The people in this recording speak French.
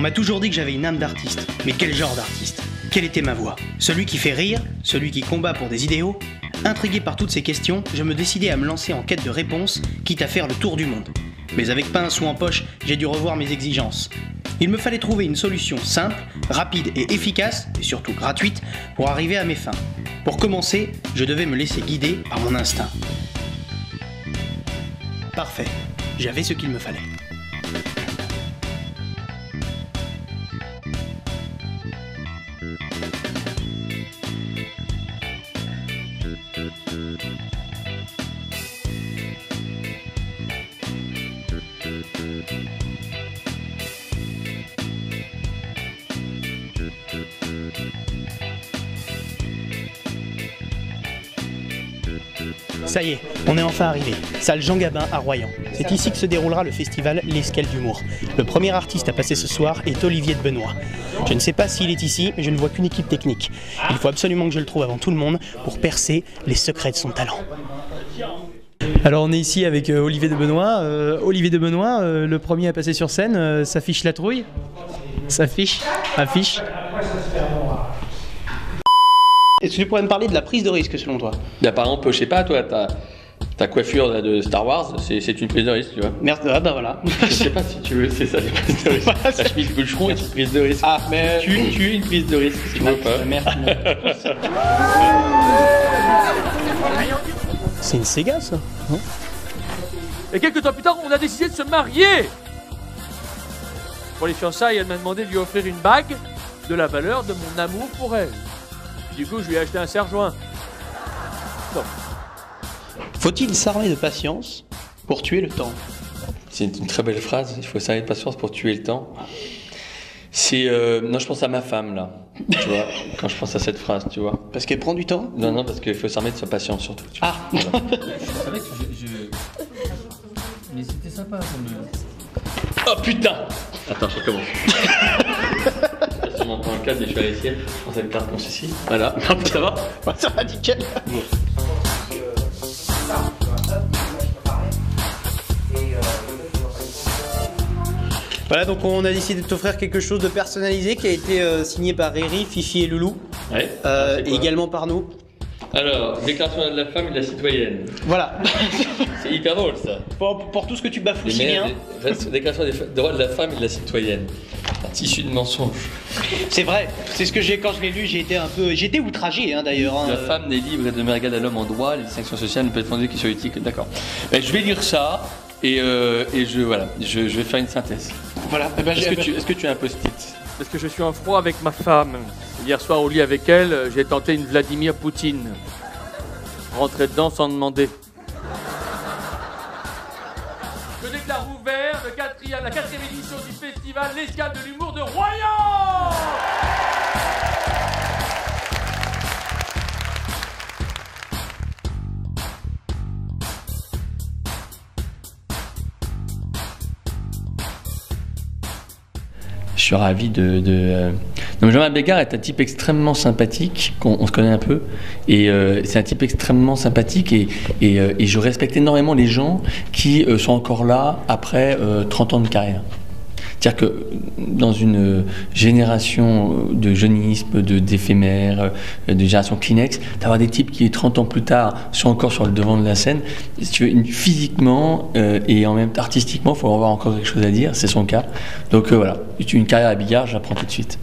m'a toujours dit que j'avais une âme d'artiste. Mais quel genre d'artiste? Quelle était ma voix? Celui qui fait rire? Celui qui combat pour des idéaux? Intrigué par toutes ces questions, je me décidais à me lancer en quête de réponses, quitte à faire le tour du monde. Mais avec pas un sou en poche, j'ai dû revoir mes exigences. Il me fallait trouver une solution simple, rapide et efficace, et surtout gratuite, pour arriver à mes fins. Pour commencer, je devais me laisser guider par mon instinct. Parfait, j'avais ce qu'il me fallait. Ça y est, on est enfin arrivé. Salle Jean Gabin à Royan. C'est ici que se déroulera le festival L'Escale d'humour. Le premier artiste à passer ce soir est Olivier de Benoît. Je ne sais pas s'il est ici, mais je ne vois qu'une équipe technique. Il faut absolument que je le trouve avant tout le monde pour percer les secrets de son talent. Alors on est ici avec Olivier de Benoît. Olivier de Benoît, le premier à passer sur scène, s'affiche la trouille? S'affiche? Affiche? Est-ce que tu pourrais me parler de la prise de risque selon toi? Bah, par exemple, je sais pas, toi, ta coiffure là, de Star Wars, c'est une prise de risque, tu vois. Merde, ah bah voilà. Je sais pas si tu veux, c'est ça, les prises de risque. Voilà, la chemise boucheron est une prise de risque. Ah, mais tu es une prise de risque, si tu veux pas. Merde. C'est une Sega, ça, non? Et quelques temps plus tard, on a décidé de se marier. Pour les fiançailles, elle m'a demandé de lui offrir une bague de la valeur de mon amour pour elle. Du coup, je lui ai acheté un serre-joint. Non. Faut-il s'armer de patience pour tuer le temps? C'est une très belle phrase, il faut s'armer de patience pour tuer le temps. C'est... non, je pense à ma femme, là, tu vois, quand je pense à cette phrase, tu vois. Parce qu'elle prend du temps? Non, parce qu'il faut s'armer de sa patience, surtout. Tu vois. Ah voilà. C'est vrai que mais c'était sympa comme... Oh putain! Attends, je recommence. Je m'entends le cadre et je vais aller ici. Je pense à une carte pour ceci. Voilà. Ça va? Ça va nickel. Bon. Voilà, donc on a décidé de t'offrir quelque chose de personnalisé qui a été signé par Riri, Fifi et Loulou. Ouais. Et également par nous. Alors, déclaration de la femme et de la citoyenne. Voilà. C'est hyper drôle ça. Pour tout ce que tu bafoues si bien. Déclaration des droits de la femme et de la citoyenne. Un tissu de mensonge. C'est vrai, c'est ce que j'ai quand je l'ai lu, j'étais outragé hein, d'ailleurs. Hein. La femme n'est libre et demeure égale à l'homme en droit, les distinctions sociales ne peuvent être fondées que sur l'éthique. D'accord. Ben, je vais lire ça et je vais faire une synthèse. Voilà. Est-ce que tu as un post-it? Parce que je suis en froid avec ma femme. Hier soir au lit avec elle, j'ai tenté une Vladimir Poutine. Rentrer dedans sans demander. Je déclare ouvert la quatrième édition du festival L'Escale de l'humour de Royan. Je suis ravi Non, Jean-Marc Bégard est un type extrêmement sympathique, on se connaît un peu, et c'est un type extrêmement sympathique et je respecte énormément les gens qui sont encore là après 30 ans de carrière. C'est-à-dire que dans une génération de jeunisme, d'éphémères, de génération Kleenex, d'avoir des types qui 30 ans plus tard sont encore sur le devant de la scène, si tu veux, physiquement et en même temps artistiquement, il faut avoir encore quelque chose à dire, c'est son cas. Donc voilà, une carrière à Bigard, j'apprends tout de suite.